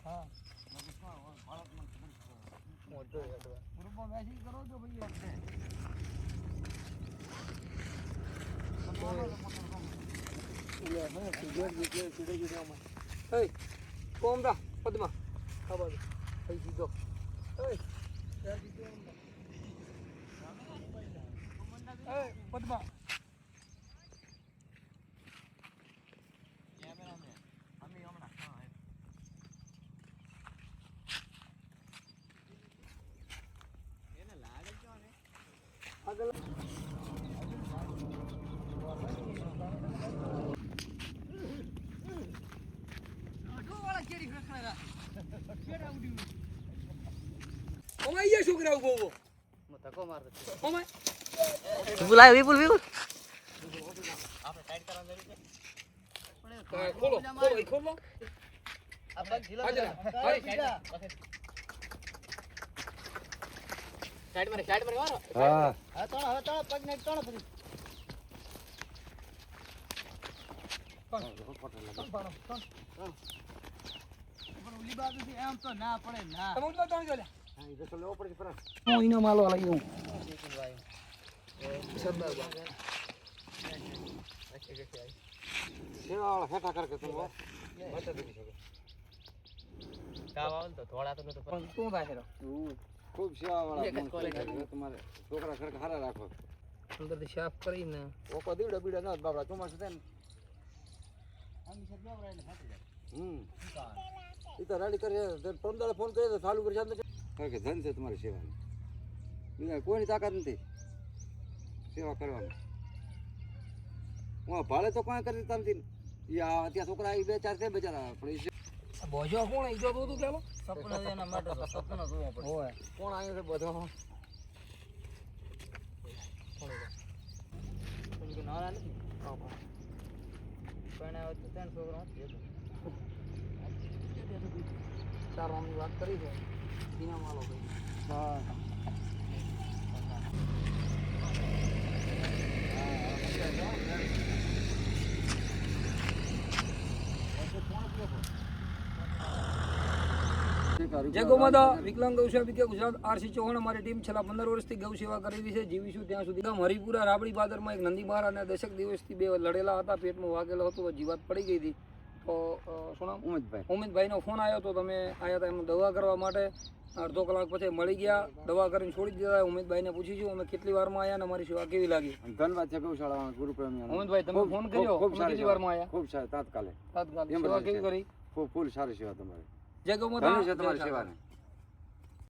હા ગ્રુપમાં મેસેજ કરો છો ભાઈ કોમરા પદ્મા ખબર થઈ દીધો પદ્મા આગળ ઓમાય છોકરા ઉભો ઉભો ધક્કો માર દે ઓમાય બોલાય વિપુલ વિપુલ આપણે ટાઈટ કરવાની જરૂર છે ખોલો ખોલો ખોલો આ પગ ઢીલો સાઈડ મારે વારો હા હા તો હવે તો પગ ને તણ પછી પણ ઉલી બાજુથી એમ તો ના પડે ના તમે તો તણ જો લે હા ઈ તો લેવો પડે પર હું ઈનો માલો લઈ હું સરદાર સેવા હેઠા કર કે તું બચત કરી શકે કાવ આવ તો થોડા તો પણ તું થાય રો ખૂબ સેવા વાળા તમારે છોકરા ખરેખર હારા રાખો અંદરથી સાફ કરીને ઓકો દીવડા બીડા ના બાબડા ચોમાસું થાય ને આની સર બેવરા એટલે થાકી જાય ઈ તો રેડી કરી 15 દાડા ફોન કર્યો તો ચાલુ કરી શાંત કે ધન છે તમારી સેવાની બીજા કોઈની તાકાત નથી સેવા કરવાની હું ભાડે તો કોઈ કરી તમથી યા ત્યાં છોકરા આવી બે ચાર છે બચારા પણ બોજો કોણ ઈજો તો તું પેલો સપના એના માટે તો સપના જોવો પડે હોય કોણ આવ્યો છે બધો કોણ નાના નથી પણ આવે તો ત્રણ છોકરા હતી ચાર રામની વાત કરી છે બીના માલો ભાઈ હા જય ગૌમાતા વિકલાંગ ગૌસેવા વિકે ગુજરાત આરસી ચૌહાણ અમારી ટીમ છેલ્લા 15 વર્ષથી ગૌ સેવા કરી રહી છે જીવીશું ત્યાં સુધી ગામ હરિપુરા રાબડી બાદરમાં એક નંદી મહારાજના દશક દિવસથી બે લડેલા હતા પેટમાં વાગેલો હતો જીવાત પડી ગઈ હતી તો શું નામ ઉમેદભાઈનો ફોન આવ્યો તો તમે આવ્યા હતા એમને દવા કરવા માટે અડધો કલાક પછી મળી ગયા દવા કરીને છોડી દીધા ઉમેદભાઈને પૂછીશું અમે કેટલી વારમાં આવ્યા ને અમારી સેવા કેવી લાગી ધન્યવાદ છે ગૌશાળા ગુરુપ્રેમી ઉમેદભાઈ તમે ફોન કર્યો કેટલી વારમાં આવ્યા ખૂબ સારી તાત્કાલિક સેવા કેવી કરી ખૂબ ફૂલ સારી સેવા તમારી જય ગૌમાતા તમારી સેવાની